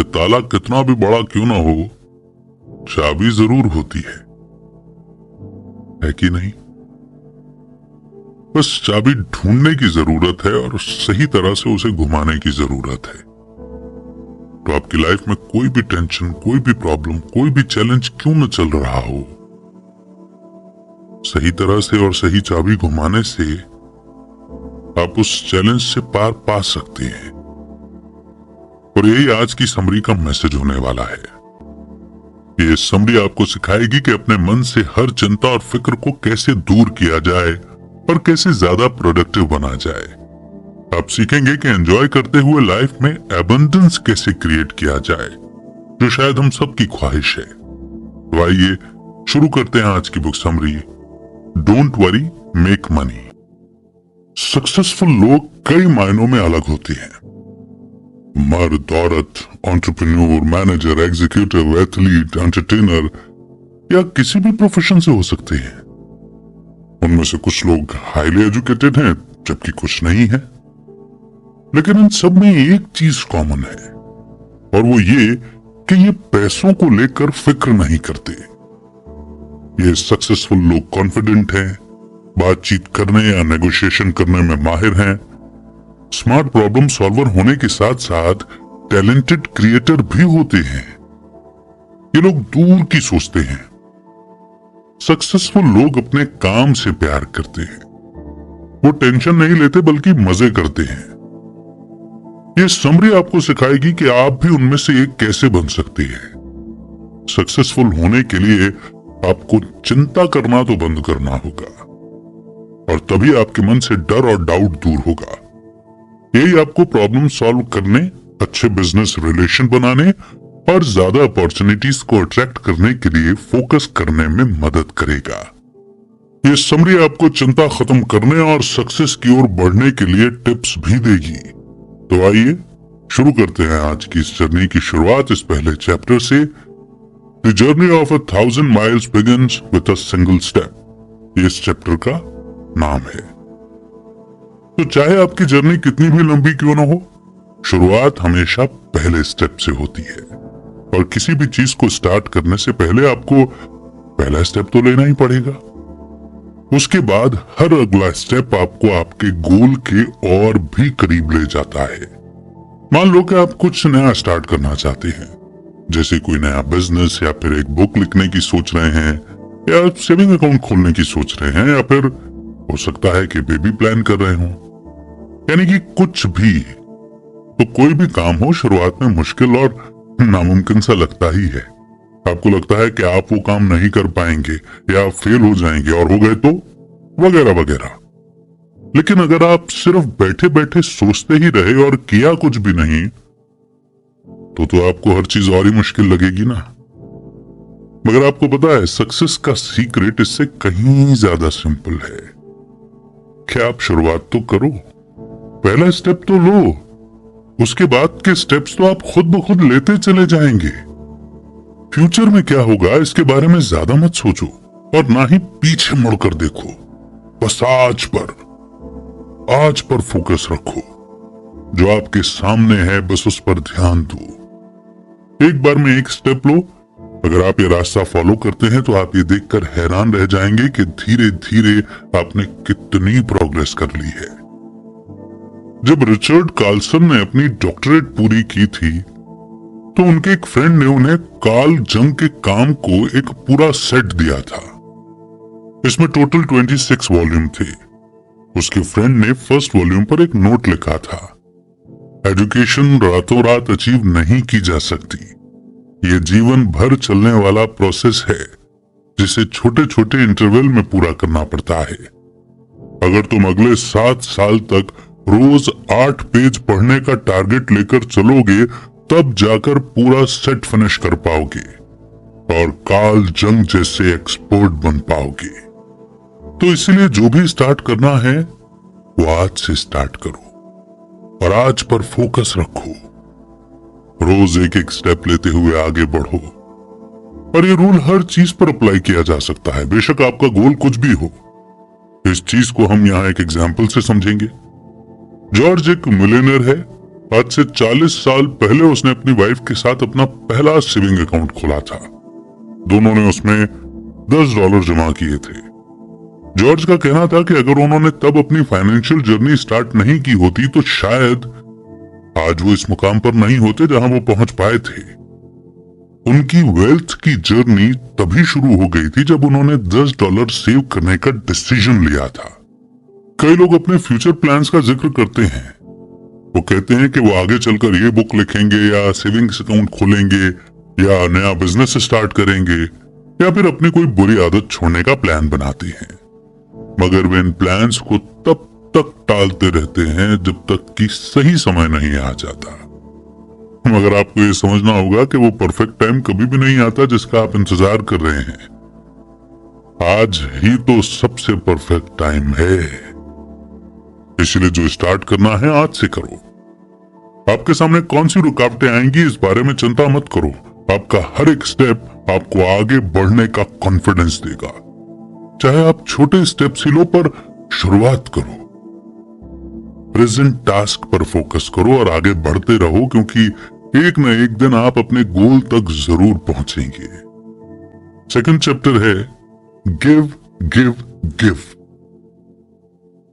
कि ताला कितना भी बड़ा क्यों ना हो, चाबी जरूर होती है कि नहीं? बस चाबी ढूंढने की जरूरत है और सही तरह से उसे घुमाने की जरूरत है। तो आपकी लाइफ में कोई भी टेंशन, कोई भी प्रॉब्लम, कोई भी चैलेंज क्यों न चल रहा हो, सही तरह से और सही चाबी घुमाने से आप उस चैलेंज से पार पा सकते हैं। और यही आज की समरी का मैसेज होने वाला है। ये समरी आपको सिखाएगी कि अपने मन से हर चिंता और फिक्र को कैसे दूर किया जाए और कैसे ज्यादा प्रोडक्टिव बना जाए। आप सीखेंगे कि एंजॉय करते हुए लाइफ में एबंडेंस कैसे क्रिएट किया जाए, जो शायद हम सबकी ख्वाहिश है। तो आइए शुरू करते हैं आज की book summary, don't worry make money. Successful लोग कई मायनों में अलग होते हैं। मर्द, औरत, entrepreneur, manager, executive, athlete, entertainer या किसी भी प्रोफेशन से हो सकते हैं। उनमें से कुछ लोग हाईली एजुकेटेड हैं जबकि कुछ नहीं है, लेकिन इन सब में एक चीज कॉमन है और वो ये कि ये पैसों को लेकर फिक्र नहीं करते। ये सक्सेसफुल लोग कॉन्फिडेंट हैं, बातचीत करने या नेगोशिएशन करने में माहिर हैं, स्मार्ट प्रॉब्लम सॉल्वर होने के साथ साथ टैलेंटेड क्रिएटर भी होते हैं। ये लोग दूर की सोचते हैं। सक्सेसफुल लोग अपने काम से प्यार करते हैं। वो टेंशन नहीं लेते बल्कि मजे करते हैं। ये समरी आपको सिखाएगी कि आप भी उनमें से एक कैसे बन सकते हैं। सक्सेसफुल होने के लिए आपको चिंता करना तो बंद करना होगा और तभी आपके मन से डर और डाउट दूर होगा। यही आपको प्रॉब्लम सॉल्व करने, अच्छे बिजनेस रिलेशन बनाने और ज्यादा अपॉर्चुनिटीज को अट्रैक्ट करने के लिए फोकस करने में मदद करेगा। ये समरी आपको चिंता खत्म करने और सक्सेस की ओर बढ़ने के लिए टिप्स भी देगी। तो आइए शुरू करते हैं आज की इस जर्नी की शुरुआत इस पहले चैप्टर से, the journey of 1000 miles begins with a single step. ये इस चैप्टर का नाम है। तो चाहे आपकी जर्नी कितनी भी लंबी क्यों ना हो, शुरुआत हमेशा पहले स्टेप से होती है और किसी भी चीज को स्टार्ट करने से पहले आपको पहला स्टेप तो लेना ही पड़ेगा। उसके बाद हर अगला स्टेप आपको आपके गोल के और भी करीब ले जाता है। मान लो कि आप कुछ नया स्टार्ट करना चाहते हैं, जैसे कोई नया बिजनेस या फिर एक बुक लिखने की सोच रहे हैं या सेविंग अकाउंट खोलने की सोच रहे हैं या फिर हो सकता है कि बेबी प्लान कर रहे हो, यानी कि कुछ भी। तो कोई भी काम हो शुरुआत में मुश्किल और नामुमकिन सा लगता ही है। आपको लगता है कि आप वो काम नहीं कर पाएंगे या आप फेल हो जाएंगे और हो गए तो वगैरह वगैरह। लेकिन अगर आप सिर्फ बैठे बैठे सोचते ही रहे और किया कुछ भी नहीं तो आपको हर चीज और ही मुश्किल लगेगी ना। मगर आपको पता है सक्सेस का सीक्रेट इससे कहीं ज्यादा सिंपल है कि आप शुरुआत तो करो, पहला स्टेप तो लो, उसके बाद के स्टेप्स तो आप खुद ब खुद लेते चले जाएंगे। फ्यूचर में क्या होगा इसके बारे में ज्यादा मत सोचो और ना ही पीछे मुड़कर देखो। बस आज पर फोकस रखो। जो आपके सामने है बस उस पर ध्यान दो। एक बार में एक स्टेप लो। अगर आप ये रास्ता फॉलो करते हैं तो आप ये देखकर हैरान रह जाएंगे कि धीरे धीरे आपने कितनी प्रोग्रेस कर ली है। जब रिचर्ड कार्लसन ने अपनी डॉक्टरेट पूरी की थी तो उनके एक फ्रेंड ने उन्हें कार्ल जंग के काम को एक पूरा सेट दिया था। इसमें टोटल 26 वॉल्यूम थे। उसके फ्रेंड ने फर्स्ट वॉल्यूम पर एक नोट लिखा था, एजुकेशन रातों रात अचीव नहीं की जा सकती। ये जीवन भर चलने वाला प्रोसेस है जिसे छोटे छोटे इंटरवल में पूरा करना पड़ता है। अगर तुम अगले 7 साल तक रोज 8 पेज पढ़ने का टारगेट लेकर चलोगे तब जाकर पूरा सेट फिनिश कर पाओगे और कार्ल जंग जैसे एक्सपर्ट बन पाओगे। तो इसलिए जो भी स्टार्ट करना है वो आज से स्टार्ट करो और आज पर फोकस रखो। रोज एक एक स्टेप लेते हुए आगे बढ़ो। और ये रूल हर चीज पर अप्लाई किया जा सकता है, बेशक आपका गोल कुछ भी हो। इस चीज को हम यहाँ एक एग्जाम्पल से समझेंगे। जॉर्ज एक मिलियनर है आज से 40 साल पहले उसने अपनी वाइफ के साथ अपना पहला सेविंग अकाउंट खोला था। दोनों ने उसमें $10 जमा किए थे। जॉर्ज का कहना था कि अगर उन्होंने तब अपनी फाइनेंशियल जर्नी स्टार्ट नहीं की होती तो शायद आज वो इस मुकाम पर नहीं होते जहां वो पहुंच पाए थे। उनकी वेल्थ की जर्नी तभी शुरू हो गई थी जब उन्होंने $10 सेव करने का डिसीजन लिया था। कई लोग अपने फ्यूचर प्लान्स का जिक्र करते हैं। वो कहते हैं कि वो आगे चलकर ये बुक लिखेंगे या सेविंग्स अकाउंट खोलेंगे या नया बिजनेस स्टार्ट करेंगे या फिर अपनी कोई बुरी आदत छोड़ने का प्लान बनाते हैं, मगर वे इन प्लान्स को तब तक टालते रहते हैं जब तक कि सही समय नहीं आ जाता। मगर आपको ये समझना होगा कि वो परफेक्ट टाइम कभी भी नहीं आता जिसका आप इंतजार कर रहे हैं। आज ही तो सबसे परफेक्ट टाइम है, इसलिए जो स्टार्ट करना है आज से करो। आपके सामने कौन सी रुकावटें आएंगी इस बारे में चिंता मत करो। आपका हर एक स्टेप आपको आगे बढ़ने का कॉन्फिडेंस देगा। चाहे आप छोटे स्टेप्स ही लो, पर शुरुआत करो। प्रेजेंट टास्क पर फोकस करो और आगे बढ़ते रहो, क्योंकि एक न एक दिन आप अपने गोल तक जरूर पहुंचेंगे। सेकंड चैप्टर है गिव गिव गिव।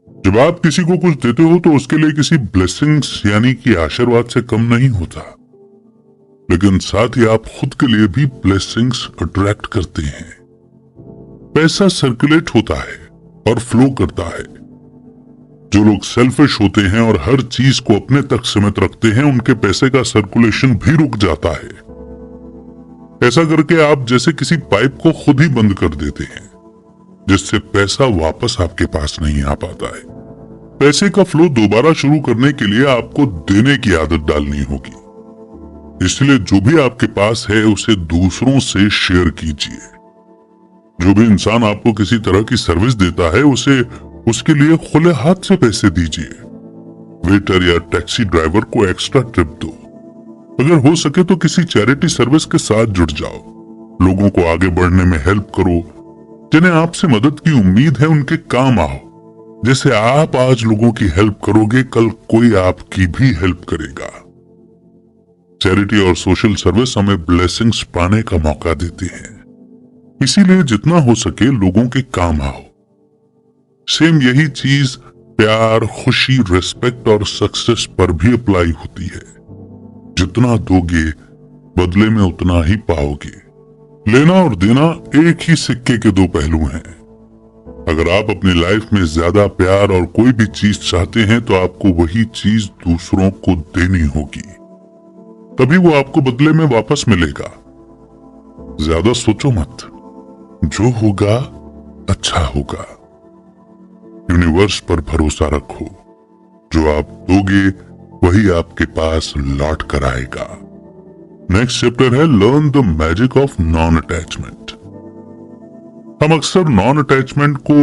जब आप किसी को कुछ देते हो तो उसके लिए किसी ब्लेसिंग्स यानी कि आशीर्वाद से कम नहीं होता, लेकिन साथ ही आप खुद के लिए भी ब्लेसिंग्स अट्रैक्ट करते हैं। पैसा सर्कुलेट होता है और फ्लो करता है। जो लोग सेल्फिश होते हैं और हर चीज को अपने तक सीमित रखते हैं, उनके पैसे का सर्कुलेशन भी रुक जाता है। ऐसा करके आप जैसे किसी पाइप को खुद ही बंद कर देते हैं, जिससे पैसा वापस आपके पास नहीं आ पाता है। पैसे का फ्लो दोबारा शुरू करने के लिए आपको देने की आदत डालनी होगी। इसलिए जो भी आपके पास है उसे दूसरों से शेयर कीजिए। जो भी इंसान आपको किसी तरह की सर्विस देता है उसे उसके लिए खुले हाथ से पैसे दीजिए। वेटर या टैक्सी ड्राइवर को एक्स्ट्रा टिप दो। अगर हो सके तो किसी चैरिटी सर्विस के साथ जुड़ जाओ। लोगों को आगे बढ़ने में हेल्प करो। जिन्हें आपसे मदद की उम्मीद है उनके काम आओ। जैसे आप आज लोगों की हेल्प करोगे, कल कोई आपकी भी हेल्प करेगा। चैरिटी और सोशल सर्विस हमें ब्लेसिंग्स पाने का मौका देती हैं। इसीलिए जितना हो सके लोगों के काम आओ। सेम यही चीज प्यार, खुशी, रिस्पेक्ट और सक्सेस पर भी अप्लाई होती है। जितना दोगे बदले में उतना ही पाओगे। लेना और देना एक ही सिक्के के दो पहलू हैं। अगर आप अपनी लाइफ में ज्यादा प्यार और कोई भी चीज चाहते हैं तो आपको वही चीज दूसरों को देनी होगी, तभी वो आपको बदले में वापस मिलेगा। ज्यादा सोचो मत, जो होगा अच्छा होगा। यूनिवर्स पर भरोसा रखो। जो आप दोगे वही आपके पास लौट कर आएगा। नेक्स्ट चैप्टर है learn the magic of non attachment. हम अक्सर नॉन अटैचमेंट को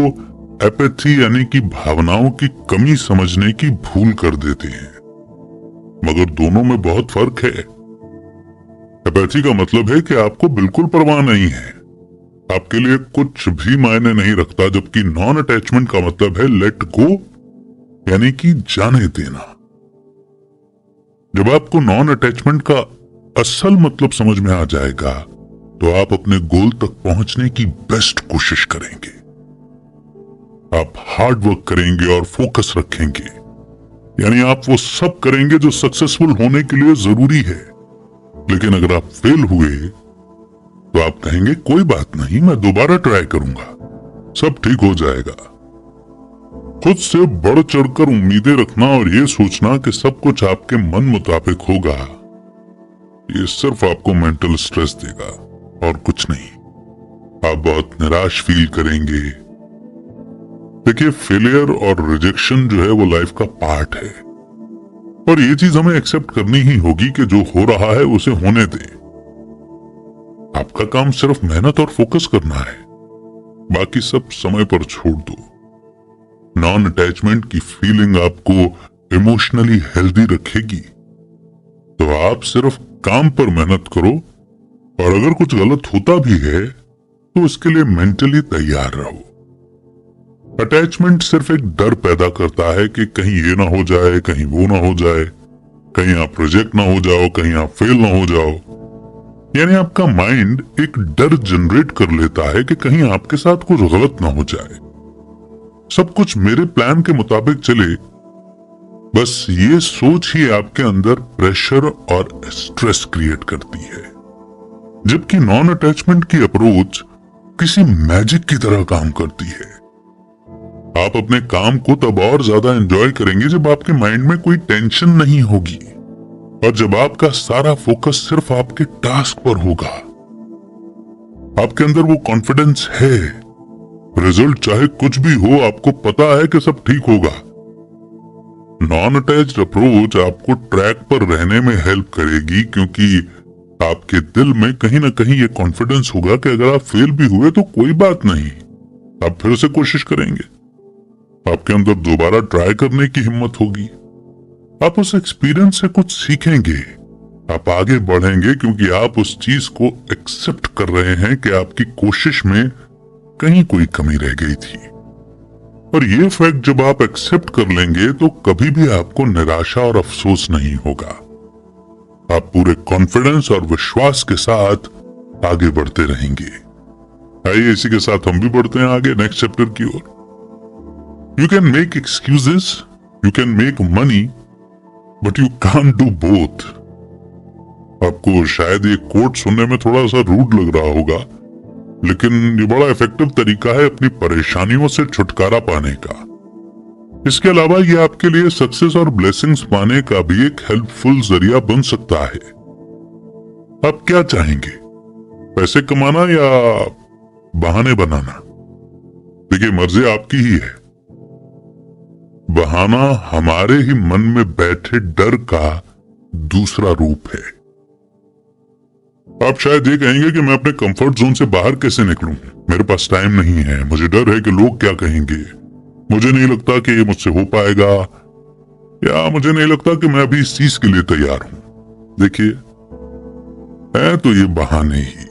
एपैथी यानी कि भावनाओं की कमी समझने की भूल कर देते हैं, मगर दोनों में बहुत फर्क है। एपैथी का मतलब है कि आपको बिल्कुल परवाह नहीं है, आपके लिए कुछ भी मायने नहीं रखता, जबकि नॉन अटैचमेंट का मतलब है लेट गो यानी कि जाने देना। जब आपको नॉन अटैचमेंट का असल मतलब समझ में आ जाएगा तो आप अपने गोल तक पहुंचने की बेस्ट कोशिश करेंगे। आप हार्ड वर्क करेंगे और फोकस रखेंगे, यानी आप वो सब करेंगे जो सक्सेसफुल होने के लिए जरूरी है। लेकिन अगर आप फेल हुए तो आप कहेंगे कोई बात नहीं, मैं दोबारा ट्राई करूंगा, सब ठीक हो जाएगा। खुद से बढ़ चढ़कर उम्मीदें रखना और ये सोचना कि सब कुछ आपके मन मुताबिक होगा, ये सिर्फ आपको मेंटल स्ट्रेस देगा और कुछ नहीं। आप बहुत निराश फील करेंगे। देखिए, फेलियर और रिजेक्शन जो है वो लाइफ का पार्ट है, और ये चीज हमें एक्सेप्ट करनी ही होगी कि जो हो रहा है उसे होने दें। आपका काम सिर्फ मेहनत और फोकस करना है, बाकी सब समय पर छोड़ दो। नॉन अटैचमेंट की फीलिंग आपको इमोशनली हेल्दी रखेगी, तो आप सिर्फ काम पर मेहनत करो, और अगर कुछ गलत होता भी है तो उसके लिए मेंटली तैयार रहो। अटैचमेंट सिर्फ एक डर पैदा करता है कि कहीं ये ना हो जाए, कहीं वो ना हो जाए, कहीं आप रिजेक्ट ना हो जाओ, कहीं आप फेल ना हो जाओ। यानी आपका माइंड एक डर जनरेट कर लेता है कि कहीं आपके साथ कुछ गलत ना हो जाए, सब कुछ मेरे प्लान के मुताबिक चले। बस ये सोच ही आपके अंदर प्रेशर और स्ट्रेस क्रिएट करती है। जबकि नॉन अटैचमेंट की अप्रोच किसी मैजिक की तरह काम करती है। आप अपने काम को तब और ज्यादा एंजॉय करेंगे जब आपके माइंड में कोई टेंशन नहीं होगी और जब आपका सारा फोकस सिर्फ आपके टास्क पर होगा। आपके अंदर वो कॉन्फिडेंस है, रिजल्ट चाहे कुछ भी हो आपको पता है कि सब ठीक होगा। नॉन अटैच्ड अप्रोच आपको ट्रैक पर रहने में हेल्प करेगी, क्योंकि आपके दिल में कहीं ना कहीं ये कॉन्फिडेंस होगा कि अगर आप फेल भी हुए तो कोई बात नहीं, आप फिर से कोशिश करेंगे। आपके अंदर दोबारा ट्राई करने की हिम्मत होगी। आप उस एक्सपीरियंस से कुछ सीखेंगे, आप आगे बढ़ेंगे, क्योंकि आप उस चीज को एक्सेप्ट कर रहे हैं कि आपकी कोशिश में कहीं कोई कमी रह गई थी। और ये फैक्ट जब आप एक्सेप्ट कर लेंगे तो कभी भी आपको निराशा और अफसोस नहीं होगा। आप पूरे कॉन्फिडेंस और विश्वास के साथ आगे बढ़ते रहेंगे। आइए इसी के साथ हम भी बढ़ते हैं आगे नेक्स्ट चैप्टर की ओर। You can make excuses, you can make money, but you can't do both. आपको शायद ये कोट सुनने में थोड़ा सा रूड लग रहा होगा, लेकिन ये बड़ा इफेक्टिव तरीका है अपनी परेशानियों से छुटकारा पाने का। इसके अलावा ये आपके लिए सक्सेस और ब्लेसिंग्स पाने का भी एक हेल्पफुल जरिया बन सकता है। आप क्या चाहेंगे, पैसे कमाना या बहाने बनाना? देखिए, मर्जी आपकी ही है। बहाना हमारे ही मन में बैठे डर का दूसरा रूप है। आप शायद ये कहेंगे कि मैं अपने कंफर्ट जोन से बाहर कैसे निकलूं, मेरे पास टाइम नहीं है, मुझे डर है कि लोग क्या कहेंगे, मुझे नहीं लगता कि ये मुझसे हो पाएगा, या मुझे नहीं लगता कि मैं अभी इस चीज के लिए तैयार हूं। देखिए, है तो ये बहाने ही,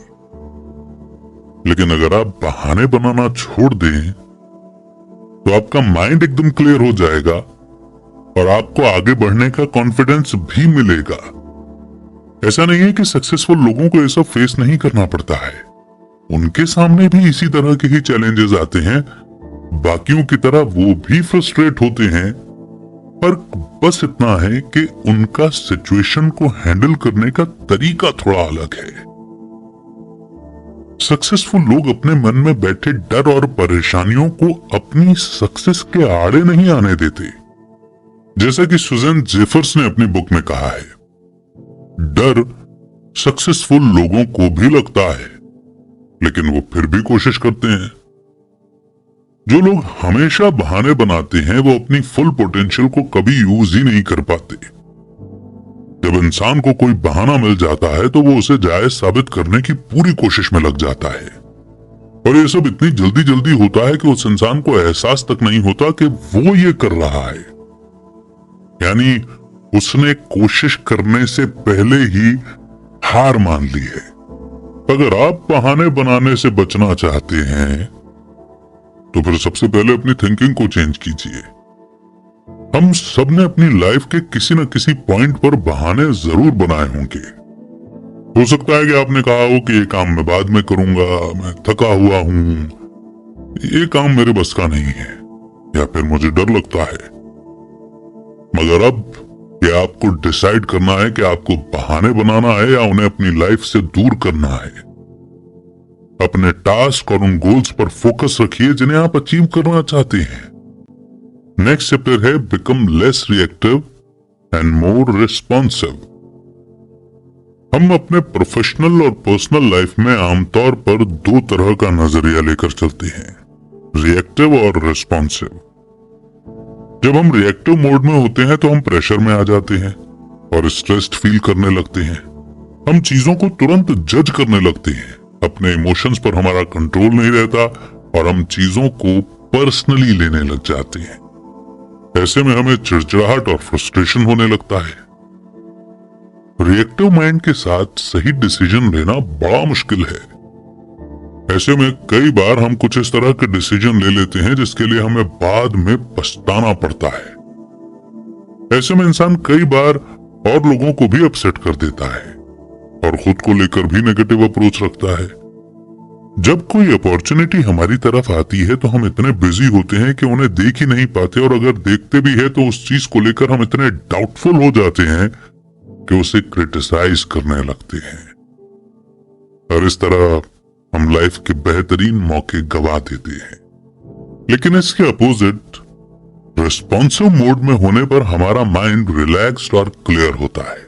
लेकिन अगर आप बहाने बनाना छोड़ दें तो आपका माइंड एकदम क्लियर हो जाएगा और आपको आगे बढ़ने का कॉन्फिडेंस भी मिलेगा। ऐसा नहीं है कि सक्सेसफुल लोगों को ये सब फेस नहीं करना पड़ता है, उनके सामने भी इसी तरह के ही चैलेंजेस आते हैं। बाकियों की तरह वो भी फ्रस्ट्रेट होते हैं, पर बस इतना है कि उनका सिचुएशन को हैंडल करने का तरीका थोड़ा अलग है। सक्सेसफुल लोग अपने मन में बैठे डर और परेशानियों को अपनी सक्सेस के आड़े नहीं आने देते। जैसा कि सुजैन जेफर्स ने अपनी बुक में कहा है, डर सक्सेसफुल लोगों को भी लगता है, लेकिन वो फिर भी कोशिश करते हैं। जो लोग हमेशा बहाने बनाते हैं वो अपनी फुल पोटेंशियल को कभी यूज ही नहीं कर पाते। जब इंसान को कोई बहाना मिल जाता है तो वो उसे जायज साबित करने की पूरी कोशिश में लग जाता है, और ये सब इतनी जल्दी जल्दी होता है कि उस इंसान को एहसास तक नहीं होता कि वो ये कर रहा है। यानी उसने कोशिश करने से पहले ही हार मान ली है। अगर आप बहाने बनाने से बचना चाहते हैं तो फिर सबसे पहले अपनी थिंकिंग को चेंज कीजिए। हम सब ने अपनी लाइफ के किसी न किसी पॉइंट पर बहाने जरूर बनाए होंगे। हो सकता है कि आपने कहा हो कि ये काम मैं बाद में करूंगा, मैं थका हुआ हूं, ये काम मेरे बस का नहीं है, या फिर मुझे डर लगता है। मगर अब ये आपको डिसाइड करना है कि आपको बहाने बनाना है या उन्हें अपनी लाइफ से दूर करना है। अपने टास्क और उन गोल्स पर फोकस रखिए जिन्हें आप अचीव करना चाहते हैं। नेक्स्ट चैप्टर है become less reactive and more responsive. हम अपने प्रोफेशनल और पर्सनल लाइफ में आमतौर पर दो तरह का नजरिया लेकर चलते हैं, रिएक्टिव और रिस्पॉन्सिव। जब हम रिएक्टिव मोड में होते हैं तो हम प्रेशर में आ जाते हैं और स्ट्रेस्ड फील करने लगते हैं। हम चीजों को तुरंत जज करने लगते हैं, अपने इमोशंस पर हमारा कंट्रोल नहीं रहता और हम चीजों को पर्सनली लेने लग जाते हैं। ऐसे में हमें चिड़चिड़ाहट और फ्रस्ट्रेशन होने लगता है। रिएक्टिव माइंड के साथ सही डिसीजन लेना बड़ा मुश्किल है। ऐसे में कई बार हम कुछ इस तरह के डिसीजन ले लेते हैं जिसके लिए हमें बाद में पछताना पड़ता है। ऐसे में इंसान कई बार और लोगों को भी अपसेट कर देता है और खुद को लेकर भी नेगेटिव अप्रोच रखता है। जब कोई अपॉर्चुनिटी हमारी तरफ आती है तो हम इतने बिजी होते हैं कि उन्हें देख ही नहीं पाते, और अगर देखते भी है तो उस चीज को लेकर हम इतने डाउटफुल हो जाते हैं कि उसे क्रिटिसाइज करने लगते हैं, और इस तरह हम लाइफ के बेहतरीन मौके गवा देते हैं। लेकिन इसके अपोजिट रिस्पॉन्सिव मोड में होने पर हमारा माइंड रिलैक्स्ड और क्लियर होता है।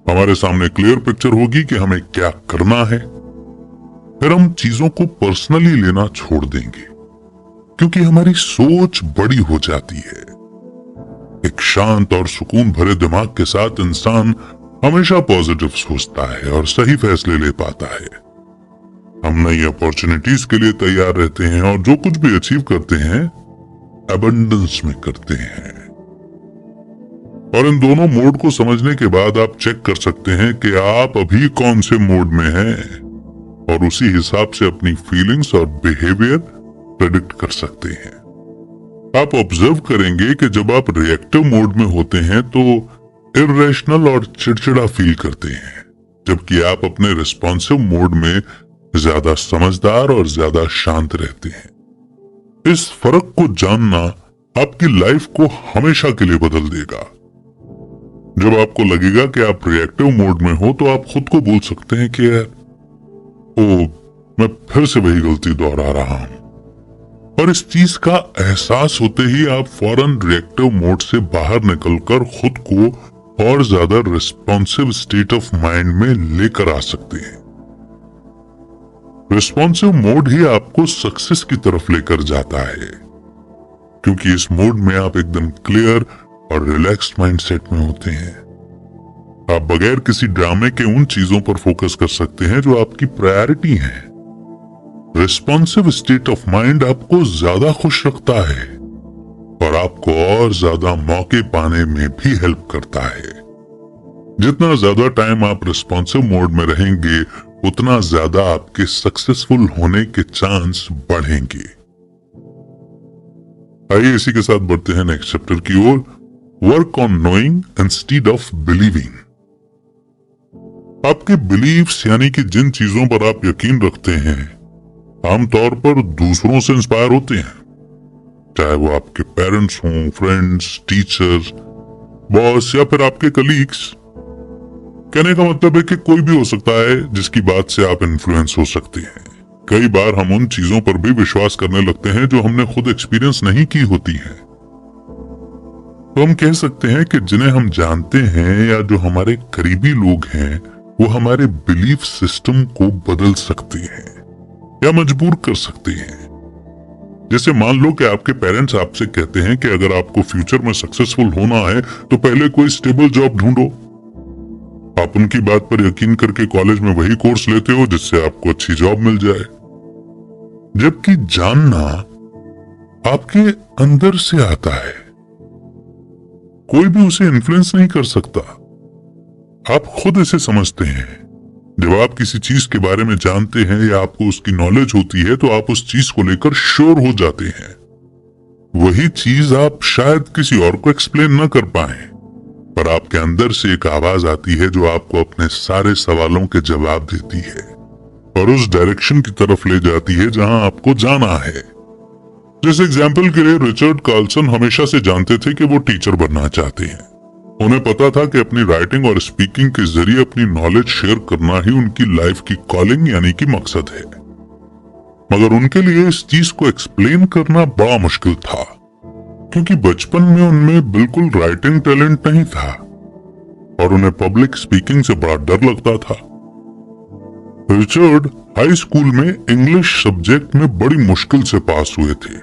हमारे सामने क्लियर पिक्चर होगी कि हमें क्या करना है। फिर हम चीजों को पर्सनली लेना छोड़ देंगे क्योंकि हमारी सोच बड़ी हो जाती है। एक शांत और सुकून भरे दिमाग के साथ इंसान हमेशा पॉजिटिव सोचता है और सही फैसले ले पाता है। हम नई अपॉर्चुनिटीज के लिए तैयार रहते हैं और जो कुछ भी अचीव करते हैं अबंडेंस में करते हैं। और इन दोनों मोड को समझने के बाद आप चेक कर सकते हैं कि आप अभी कौन से मोड में हैं और उसी हिसाब से अपनी फीलिंग्स और बिहेवियर प्रेडिक्ट कर सकते हैं। आप ऑब्जर्व करेंगे कि जब आप रिएक्टिव मोड में होते हैं तो इरेशनल और चिड़चिड़ा फील करते हैं, जबकि आप अपने रिस्पॉन्सिव मोड में ज्यादा समझदार और ज्यादा शांत रहते हैं। इस फर्क को जानना आपकी लाइफ को हमेशा के लिए बदल देगा। जब आपको लगेगा कि आप रिएक्टिव मोड में हो तो आप खुद को बोल सकते हैं कि यार मैं फिर से वही गलती दोहरा रहा हूं, और इस चीज का एहसास होते ही आप फौरन रिएक्टिव मोड से बाहर निकलकर खुद को और ज्यादा रिस्पॉन्सिव स्टेट ऑफ माइंड में लेकर आ सकते हैं। रिस्पॉन्सिव मोड ही आपको सक्सेस की तरफ लेकर जाता है, क्योंकि इस मोड में आप एकदम क्लियर और रिलैक्स्ड माइंडसेट में होते हैं। आप बगैर किसी ड्रामे के उन चीजों पर फोकस कर सकते हैं जो आपकी प्रायोरिटी हैं। रिस्पॉन्सिव स्टेट ऑफ माइंड आपको ज्यादा खुश रखता है और आपको और ज्यादा मौके पाने में भी हेल्प करता है। जितना ज्यादा टाइम आप रिस्पॉन्सिव मोड में रहेंगे उतना ज्यादा आपके सक्सेसफुल होने के चांस बढ़ेंगे। आइए इसी के साथ बढ़ते हैं नेक्स्ट चैप्टर की ओर, work on knowing instead of believing. आपके बिलीव्स यानी कि जिन चीजों पर आप यकीन रखते हैं आमतौर पर दूसरों से इंस्पायर होते हैं, चाहे वो आपके पेरेंट्स हों, फ्रेंड्स, टीचर्स, बॉस या फिर आपके कलीग्स। कहने का मतलब है कि कोई भी हो सकता है जिसकी बात से आप इन्फ्लुएंस हो सकते हैं। कई बार हम उन चीजों पर भी विश्वास करने लगते हैं जो हमने खुद एक्सपीरियंस नहीं की होती हैं। तो हम कह सकते हैं कि जिन्हें हम जानते हैं या जो हमारे करीबी लोग हैं वो हमारे बिलीफ सिस्टम को बदल सकते हैं या मजबूर कर सकते हैं। जैसे मान लो कि आपके पेरेंट्स आपसे कहते हैं कि अगर आपको फ्यूचर में सक्सेसफुल होना है तो पहले कोई स्टेबल जॉब ढूंढो। आप उनकी बात पर यकीन करके कॉलेज में वही कोर्स लेते हो जिससे आपको अच्छी जॉब मिल जाए, जबकि जानना आपके अंदर से आता है, कोई भी उसे इन्फ्लुएंस नहीं कर सकता। आप खुद इसे समझते हैं। जब आप किसी चीज के बारे में जानते हैं या आपको उसकी नॉलेज होती है तो आप उस चीज को लेकर श्योर हो जाते हैं। वही चीज आप शायद किसी और को एक्सप्लेन न कर पाए, पर आपके अंदर से एक आवाज आती है जो आपको अपने सारे सवालों के जवाब देती है और उस डायरेक्शन की तरफ ले जाती है जहां आपको जाना है। जैसे एग्जाम्पल के लिए रिचर्ड कार्लसन हमेशा से जानते थे कि वो टीचर बनना चाहते हैं। उन्हें पता था कि अपनी राइटिंग और स्पीकिंग के जरिए अपनी नॉलेज शेयर करना ही उनकी लाइफ की कॉलिंग यानी कि मकसद है, मगर उनके लिए इस चीज को एक्सप्लेन करना बड़ा मुश्किल था क्योंकि बचपन में उनमें बिल्कुल राइटिंग टैलेंट नहीं था और उन्हें पब्लिक स्पीकिंग से बड़ा डर लगता था। रिचर्ड हाई स्कूल में इंग्लिश सब्जेक्ट में बड़ी मुश्किल से पास हुए थे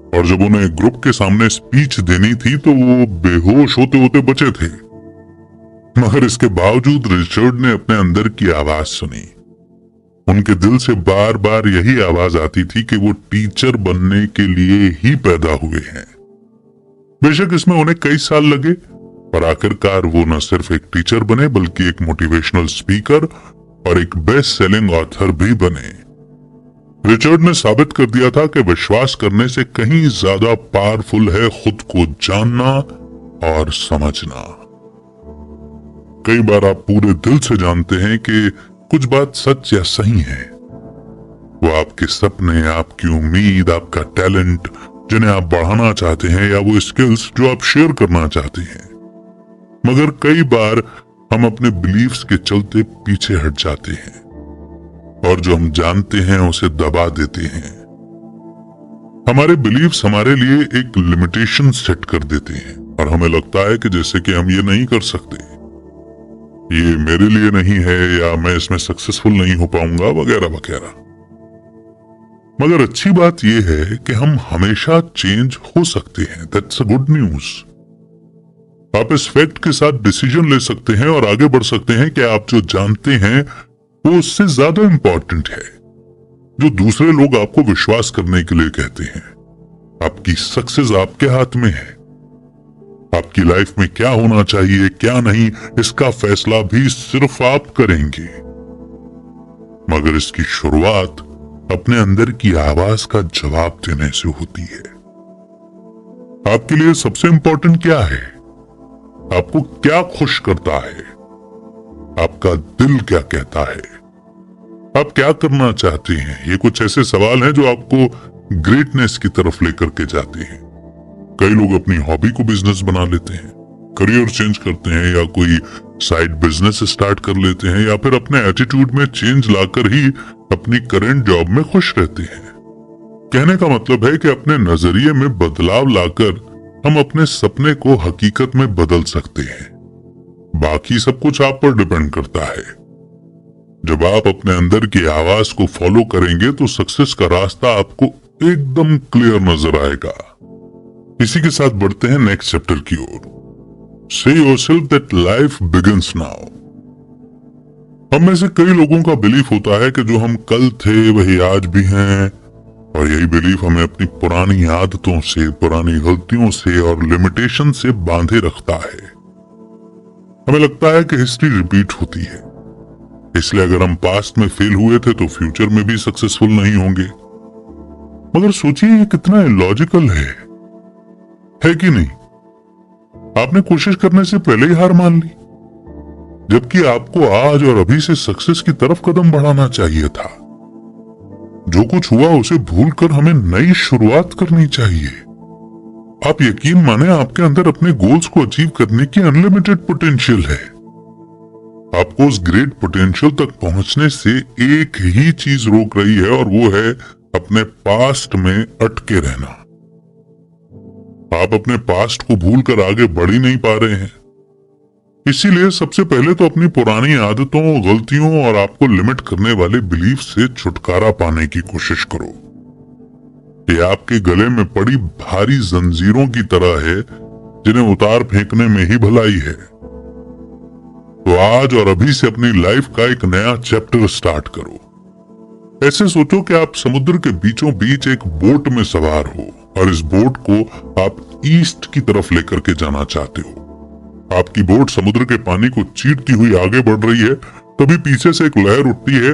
और जब उन्हें ग्रुप के सामने स्पीच देनी थी तो वो बेहोश होते होते बचे थे, मगर इसके बावजूद रिचर्ड ने अपने अंदर की आवाज सुनी। उनके दिल से बार बार यही आवाज आती थी कि वो टीचर बनने के लिए ही पैदा हुए हैं। बेशक इसमें उन्हें कई साल लगे, पर आखिरकार वो न सिर्फ एक टीचर बने बल्कि एक मोटिवेशनल स्पीकर और एक बेस्ट सेलिंग ऑथर भी बने। रिचर्ड ने साबित कर दिया था कि विश्वास करने से कहीं ज्यादा पावरफुल है खुद को जानना और समझना। कई बार आप पूरे दिल से जानते हैं कि कुछ बात सच या सही है। वो आपके सपने, आपकी उम्मीद, आपका टैलेंट जिन्हें आप बढ़ाना चाहते हैं, या वो स्किल्स जो आप शेयर करना चाहते हैं। मगर कई बार हम अपने बिलीफ्स के चलते पीछे हट जाते हैं और जो हम जानते हैं उसे दबा देते हैं। हमारे बिलीफ्स हमारे लिए एक लिमिटेशन सेट कर देते हैं और हमें लगता है कि जैसे कि हम ये नहीं कर सकते, ये मेरे लिए नहीं है, या मैं इसमें सक्सेसफुल नहीं हो पाऊंगा, वगैरह वगैरह। मगर अच्छी बात यह है कि हम हमेशा चेंज हो सकते हैं। That's a good news. आप इस फैक्ट के साथ डिसीजन ले सकते हैं और आगे बढ़ सकते हैं कि आप जो जानते हैं वो उससे ज्यादा इंपॉर्टेंट है जो दूसरे लोग आपको विश्वास करने के लिए कहते हैं। आपकी सक्सेस आपके हाथ में है। आपकी लाइफ में क्या होना चाहिए, क्या नहीं, इसका फैसला भी सिर्फ आप करेंगे। मगर इसकी शुरुआत अपने अंदर की आवाज का जवाब देने से होती है। आपके लिए सबसे इंपॉर्टेंट क्या है? आपको क्या खुश करता है? आपका दिल क्या कहता है? आप क्या करना चाहते हैं? ये कुछ ऐसे सवाल हैं जो आपको ग्रेटनेस की तरफ लेकर के जाते हैं। कई लोग अपनी हॉबी को बिजनेस बना लेते हैं, करियर चेंज करते हैं, या कोई साइड बिजनेस स्टार्ट कर लेते हैं, या फिर अपने एटीट्यूड में चेंज लाकर ही अपनी करंट जॉब में खुश रहते हैं। कहने का मतलब है कि अपने नजरिए में बदलाव लाकर हम अपने सपने को हकीकत में बदल सकते हैं। बाकी सब कुछ आप पर डिपेंड करता है। जब आप अपने अंदर की आवाज को फॉलो करेंगे तो सक्सेस का रास्ता आपको एकदम क्लियर नजर आएगा। इसी के साथ बढ़ते हैं नेक्स्ट चैप्टर की ओर। Say yourself that life begins now। हम में से कई लोगों का बिलीफ होता है कि जो हम कल थे वही आज भी हैं, और यही बिलीफ हमें अपनी पुरानी आदतों से, पुरानी गलतियों से और लिमिटेशन से बांधे रखता है। हमें लगता है कि हिस्ट्री रिपीट होती है, इसलिए अगर हम पास्ट में फेल हुए थे तो फ्यूचर में भी सक्सेसफुल नहीं होंगे। मगर सोचिए ये कितना इलॉजिकल है कि नहीं? आपने कोशिश करने से पहले ही हार मान ली, जबकि आपको आज और अभी से सक्सेस की तरफ कदम बढ़ाना चाहिए था। जो कुछ हुआ उसे भूलकर हमें नई शुरुआत करनी चाहिए। आप यकीन माने, आपके अंदर अपने गोल्स को अचीव करने की अनलिमिटेड पोटेंशियल है। आपको उस ग्रेट पोटेंशियल तक पहुंचने से एक ही चीज रोक रही है, और वो है अपने पास्ट में अटके रहना। आप अपने पास्ट को भूलकर आगे बढ़ ही नहीं पा रहे हैं। इसीलिए सबसे पहले तो अपनी पुरानी आदतों, गलतियों और आपको लिमिट करने वाले बिलीफ से छुटकारा पाने की कोशिश करो। ये आपके गले में पड़ी भारी जंजीरों की तरह है जिन्हें उतार फेंकने में ही भलाई है। तो आज और अभी से अपनी लाइफ का एक नया चैप्टर स्टार्ट करो। ऐसे सोचो कि आप समुद्र के बीचों बीच एक बोट में सवार हो और इस बोट को आप ईस्ट की तरफ लेकर के जाना चाहते हो। आपकी बोट समुद्र के पानी को चीरती हुई आगे बढ़ रही है, तभी पीछे से एक लहर उठती है,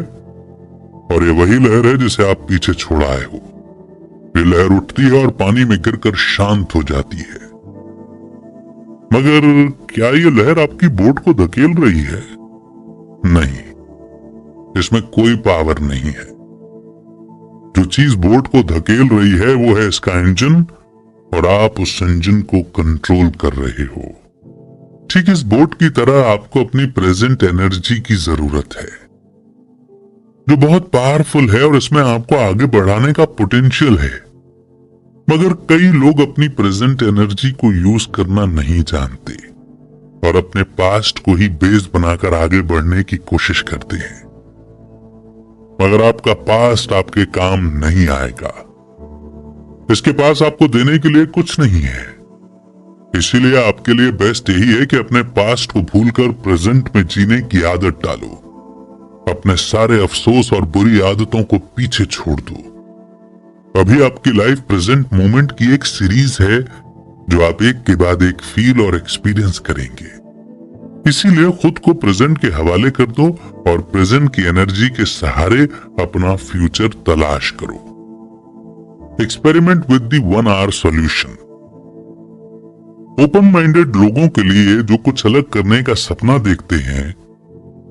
और ये वही लहर है जिसे आप पीछे छोड़ आए हो। ये लहर उठती है और पानी में गिरकर शांत हो जाती है। मगर क्या ये लहर आपकी बोट को धकेल रही है? नहीं, इसमें कोई पावर नहीं है। जो चीज बोट को धकेल रही है वो है इसका इंजन, और आप उस इंजन को कंट्रोल कर रहे हो। ठीक इस बोट की तरह आपको अपनी प्रेजेंट एनर्जी की जरूरत है, जो बहुत पावरफुल है और इसमें आपको आगे बढ़ाने का पोटेंशियल है। मगर कई लोग अपनी प्रेजेंट एनर्जी को यूज करना नहीं जानते और अपने पास्ट को ही बेस बनाकर आगे बढ़ने की कोशिश करते हैं। मगर आपका पास्ट आपके काम नहीं आएगा। इसके पास आपको देने के लिए कुछ नहीं है। इसीलिए आपके लिए बेस्ट यही है कि अपने पास्ट को भूलकर प्रेजेंट में जीने की आदत डालो। अपने सारे अफसोस और बुरी आदतों को पीछे छोड़ दो। अभी आपकी लाइफ प्रेजेंट मोमेंट की एक सीरीज है जो आप एक के बाद एक फील और एक्सपीरियंस करेंगे। इसीलिए खुद को प्रेजेंट के हवाले कर दो और प्रेजेंट की एनर्जी के सहारे अपना फ्यूचर तलाश करो। Experiment with the 1 hour solution. Open minded लोगों के लिए जो कुछ अलग करने का सपना देखते हैं,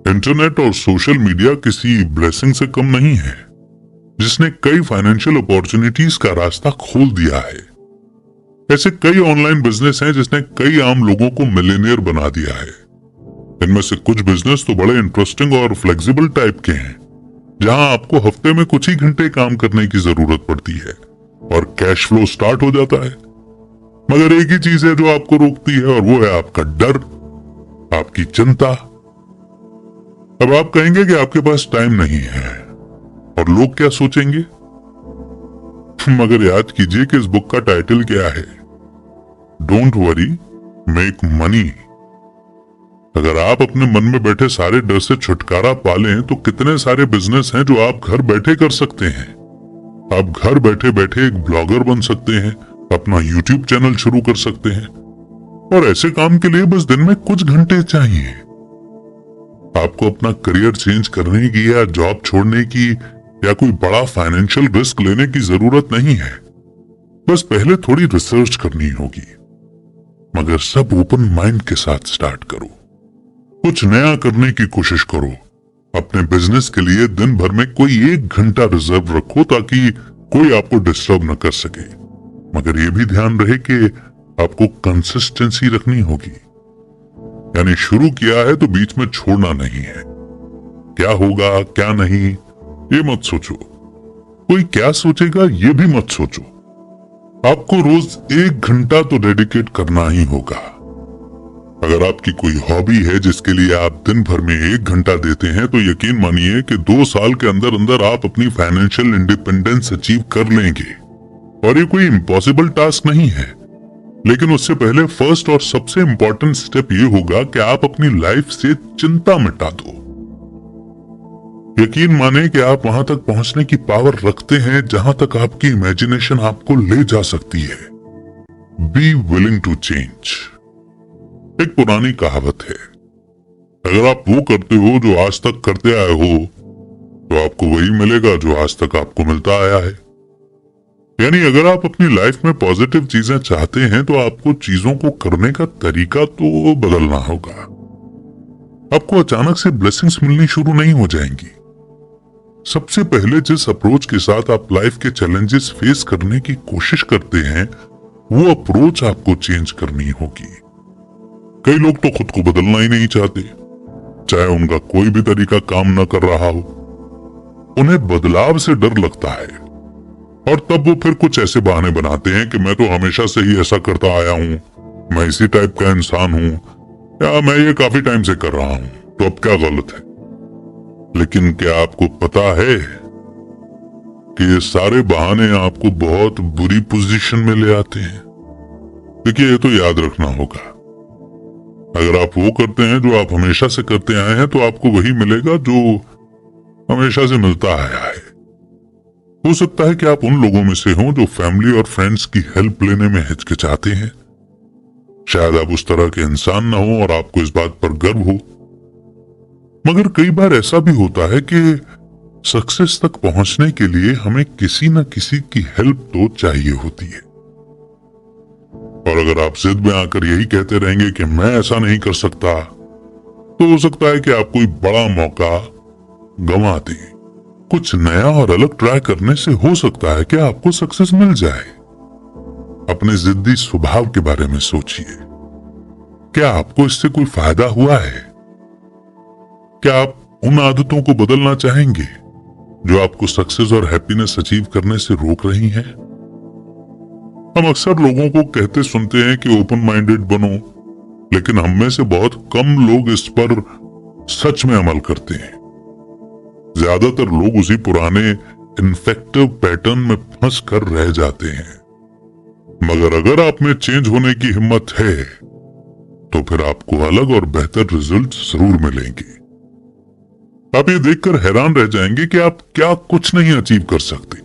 इंटरनेट और सोशल मीडिया किसी ब्लेसिंग से कम नहीं है, जिसने कई फाइनेंशियल अपॉर्चुनिटीज का रास्ता खोल दिया है। ऐसे कई ऑनलाइन बिजनेस हैं जिसने कई आम लोगों को मिलियनियर बना दिया है। इनमें से कुछ बिजनेस तो बड़े इंटरेस्टिंग और फ्लेक्सिबल टाइप के हैं, जहां आपको हफ्ते में कुछ ही घंटे काम करने की जरूरत पड़ती है और कैश फ्लो स्टार्ट हो जाता है। मगर एक ही चीज है जो आपको रोकती है, और वो है आपका डर, आपकी चिंता। अब आप कहेंगे कि आपके पास टाइम नहीं है और लोग क्या सोचेंगे, मगर याद कीजिए कि इस बुक का टाइटल क्या है, डोंट वरी मेक मनी। अगर आप अपने मन में बैठे सारे डर से छुटकारा पा लें तो कितने सारे बिजनेस हैं जो आप घर बैठे कर सकते हैं। आप घर बैठे बैठे एक ब्लॉगर बन सकते हैं, अपना यूट्यूब चैनल शुरू कर सकते हैं, और ऐसे काम के लिए बस दिन में कुछ घंटे चाहिए। आपको अपना करियर चेंज करने की या जॉब छोड़ने की या कोई बड़ा फाइनेंशियल रिस्क लेने की जरूरत नहीं है। बस पहले थोड़ी रिसर्च करनी होगी, मगर सब ओपन माइंड के साथ स्टार्ट करो। कुछ नया करने की कोशिश करो। अपने बिजनेस के लिए दिन भर में कोई 1 घंटा रिजर्व रखो ताकि कोई आपको डिस्टर्ब न कर सके। मगर यह भी ध्यान रहे कि आपको कंसिस्टेंसी रखनी होगी, यानी शुरू किया है तो बीच में छोड़ना नहीं है। क्या होगा क्या नहीं ये मत सोचो, कोई क्या सोचेगा ये भी मत सोचो। आपको रोज 1 घंटा तो डेडिकेट करना ही होगा। अगर आपकी कोई हॉबी है जिसके लिए आप दिन भर में 1 घंटा देते हैं तो यकीन मानिए कि 2 साल के अंदर अंदर आप अपनी फाइनेंशियल इंडिपेंडेंस अचीव कर लेंगे। और ये कोई इम्पॉसिबल टास्क नहीं है, लेकिन उससे पहले फर्स्ट और सबसे इंपॉर्टेंट स्टेप ये होगा कि आप अपनी लाइफ से चिंता मिटा दो। यकीन माने कि आप वहां तक पहुंचने की पावर रखते हैं जहां तक आपकी इमेजिनेशन आपको ले जा सकती है। Be willing to change. एक पुरानी कहावत है, अगर आप वो करते हो जो आज तक करते आए हो तो आपको वही मिलेगा जो आज तक आपको मिलता आया है। यानी अगर आप अपनी लाइफ में पॉजिटिव चीजें चाहते हैं तो आपको चीजों को करने का तरीका तो बदलना होगा। आपको अचानक से ब्लेसिंग्स मिलनी शुरू नहीं हो जाएंगी। सबसे पहले जिस अप्रोच के साथ आप लाइफ के चैलेंजेस फेस करने की कोशिश करते हैं वो अप्रोच आपको चेंज करनी होगी। कई लोग तो खुद को बदलना ही नहीं चाहते, चाहे उनका कोई भी तरीका काम न कर रहा हो। उन्हें बदलाव से डर लगता है और तब वो फिर कुछ ऐसे बहाने बनाते हैं कि मैं तो हमेशा से ही ऐसा करता आया हूं, मैं इसी टाइप का इंसान हूं, या मैं ये काफी टाइम से कर रहा हूं, तो अब क्या गलत है। लेकिन क्या आपको पता है कि ये सारे बहाने आपको बहुत बुरी पोजीशन में ले आते हैं। देखिए ये तो याद रखना होगा, अगर आप वो करते हैं जो आप हमेशा से करते आए हैं तो आपको वही मिलेगा जो हमेशा से मिलता आया है। हो सकता है कि आप उन लोगों में से हों जो फैमिली और फ्रेंड्स की हेल्प लेने में हिचकिचाते हैं। शायद आप उस तरह के इंसान ना हो और आपको इस बात पर गर्व हो, मगर कई बार ऐसा भी होता है कि सक्सेस तक पहुंचने के लिए हमें किसी न किसी की हेल्प तो चाहिए होती है। और अगर आप जिद में आकर यही कहते रहेंगे कि मैं ऐसा नहीं कर सकता, तो हो सकता है कि आप कोई बड़ा मौका गंवा दें। कुछ नया और अलग ट्राई करने से हो सकता है कि आपको सक्सेस मिल जाए। अपने जिद्दी स्वभाव के बारे में सोचिए, क्या आपको इससे कोई फायदा हुआ है? क्या आप उन आदतों को बदलना चाहेंगे जो आपको सक्सेस और हैप्पीनेस अचीव करने से रोक रही हैं? हम अक्सर लोगों को कहते सुनते हैं कि ओपन माइंडेड बनो, लेकिन हम में से बहुत कम लोग इस पर सच में अमल करते हैं। ज्यादातर लोग उसी पुराने इन्फेक्टिव पैटर्न में फंस कर रह जाते हैं। मगर अगर आप में चेंज होने की हिम्मत है तो फिर आपको अलग और बेहतर रिजल्ट जरूर मिलेंगे। आप ये देखकर हैरान रह जाएंगे कि आप क्या कुछ नहीं अचीव कर सकते।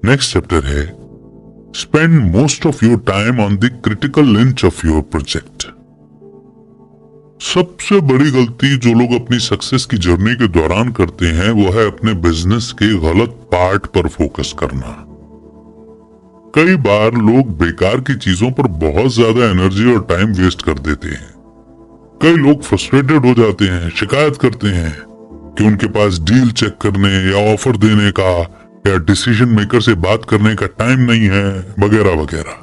नेक्स्ट चैप्टर है spend most of your time on the critical inch of your project. सबसे बड़ी गलती जो लोग अपनी सक्सेस की जर्नी के दौरान करते हैं वो है अपने बिजनेस के गलत पार्ट पर फोकस करना। कई बार लोग बेकार की चीजों पर बहुत ज्यादा एनर्जी और टाइम वेस्ट कर देते हैं। कई लोग फ्रस्ट्रेटेड हो जाते हैं, शिकायत करते हैं कि उनके पास डील चेक करने या ऑफर देने का या डिसीजन मेकर से बात करने का टाइम नहीं है, वगैरह वगैरह।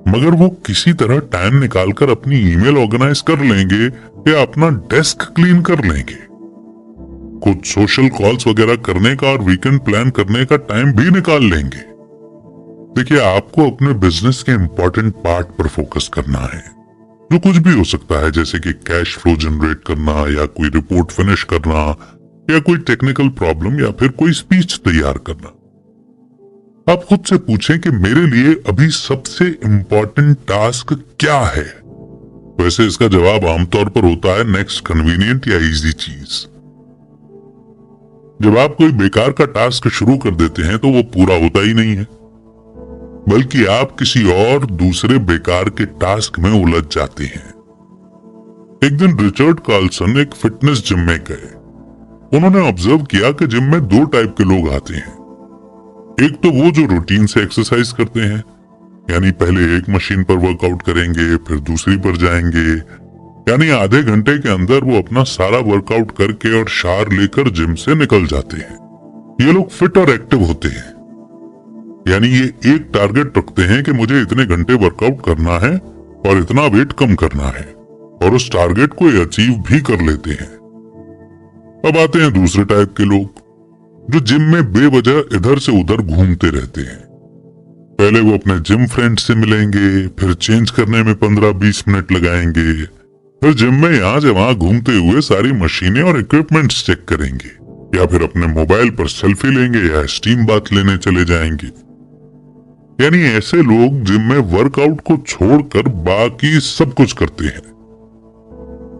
मगर वो किसी तरह टाइम निकालकर अपनी ईमेल ऑर्गेनाइज कर लेंगे या अपना डेस्क क्लीन कर लेंगे। कुछ सोशल कॉल्स वगैरह करने का और वीकेंड प्लान करने का टाइम भी निकाल लेंगे। देखिए, आपको अपने बिजनेस के इंपॉर्टेंट पार्ट पर फोकस करना है, जो कुछ भी हो सकता है, जैसे कि कैश फ्लो जनरेट करना या कोई रिपोर्ट फिनिश करना या कोई टेक्निकल प्रॉब्लम या फिर कोई स्पीच तैयार करना। आप खुद से पूछें कि मेरे लिए अभी सबसे इंपॉर्टेंट टास्क क्या है। वैसे इसका जवाब आमतौर पर होता है नेक्स्ट कन्वीनियंट या इजी चीज। जब आप कोई बेकार का टास्क शुरू कर देते हैं तो वो पूरा होता ही नहीं है, बल्कि आप किसी और दूसरे बेकार के टास्क में उलझ जाते हैं। एक दिन रिचर्ड कार्लसन एक फिटनेस जिम में गए। उन्होंने ऑब्जर्व किया कि जिम में दो टाइप के लोग आते हैं। एक तो वो जो रूटीन से एक्सरसाइज करते हैं, यानी पहले एक मशीन पर वर्कआउट करेंगे, फिर दूसरी पर जाएंगे, यानी आधे घंटे के अंदर वो अपना सारा वर्कआउट करके और शार लेकर जिम से निकल जाते हैं। ये लोग फिट और एक्टिव होते हैं, यानी ये एक टारगेट रखते हैं कि मुझे इतने घंटे वर्कआउट करना है और इतना वेट कम करना है, और उस टारगेट को ये अचीव भी कर लेते हैं। अब आते हैं दूसरे टाइप के लोग, जो जिम में बेवजह इधर से उधर घूमते रहते हैं। पहले वो अपने जिम फ्रेंड से मिलेंगे, फिर चेंज करने में 15-20 मिनट लगाएंगे, फिर जिम में यहां से वहां घूमते हुए सारी मशीनें और इक्विपमेंट्स चेक करेंगे, या फिर अपने मोबाइल पर सेल्फी लेंगे या स्टीम बाथ लेने चले जाएंगे। यानी ऐसे लोग जिम में वर्कआउट को छोड़कर बाकी सब कुछ करते हैं।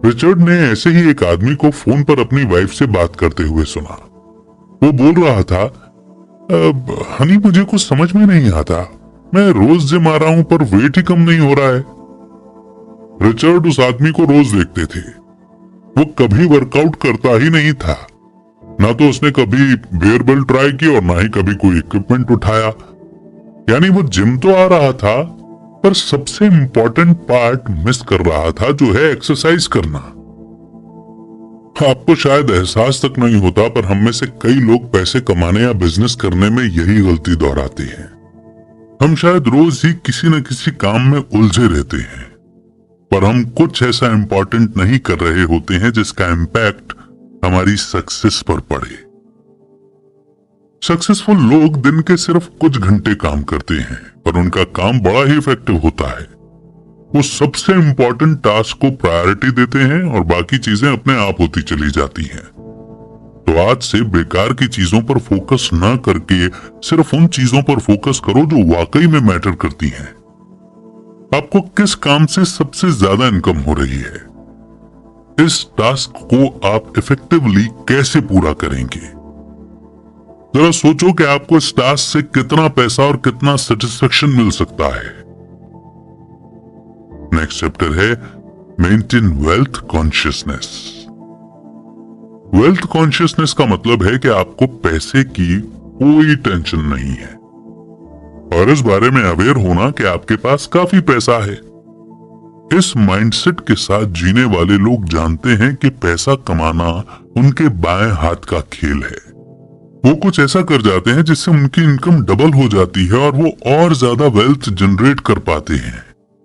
रिचर्ड ने ऐसे ही एक आदमी को फोन पर अपनी वाइफ से बात करते हुए सुना। वो बोल रहा था, हनी मुझे कुछ समझ में नहीं आता, मैं रोज जिम आ रहा हूं पर वेट ही कम नहीं हो रहा है। रिचर्ड उस आदमी को रोज देखते थे। वो कभी वर्कआउट करता ही नहीं था, ना तो उसने कभी बेयर बेल्ट ट्राई की और ना ही कभी कोई इक्विपमेंट उठाया। यानी वो जिम तो आ रहा था, पर सबसे इंपॉर्टेंट पार्ट मिस कर रहा था, जो है एक्सरसाइज करना। आपको शायद एहसास तक नहीं होता, पर हम में से कई लोग पैसे कमाने या बिजनेस करने में यही गलती दोहराते हैं। हम शायद रोज ही किसी न किसी काम में उलझे रहते हैं, पर हम कुछ ऐसा इंपॉर्टेंट नहीं कर रहे होते हैं जिसका इम्पैक्ट हमारी सक्सेस पर पड़े। सक्सेसफुल लोग दिन के सिर्फ कुछ घंटे काम करते हैं, पर उनका काम बड़ा ही इफेक्टिव होता है। वो सबसे इंपॉर्टेंट टास्क को प्रायोरिटी देते हैं और बाकी चीजें अपने आप होती चली जाती हैं। तो आज से बेकार की चीजों पर फोकस न करके सिर्फ उन चीजों पर फोकस करो जो वाकई में मैटर करती हैं। आपको किस काम से सबसे ज्यादा इनकम हो रही है, इस टास्क को आप इफेक्टिवली कैसे पूरा करेंगे। जरा सोचो कि आपको इस टास्क से कितना पैसा और कितना सेटिस्फेक्शन मिल सकता है। नेक्स्ट चैप्टर है maintain wealth consciousness. Wealth consciousness का मतलब है कि आपको पैसे की कोई टेंशन नहीं है, और इस बारे में अवेयर होना कि आपके पास काफी पैसा है। इस माइंडसेट के साथ जीने वाले लोग जानते हैं कि पैसा कमाना उनके बाएं हाथ का खेल है। वो कुछ ऐसा कर जाते हैं जिससे उनकी इनकम डबल हो जाती है और वो और ज्यादा वेल्थ जनरेट कर पाते हैं,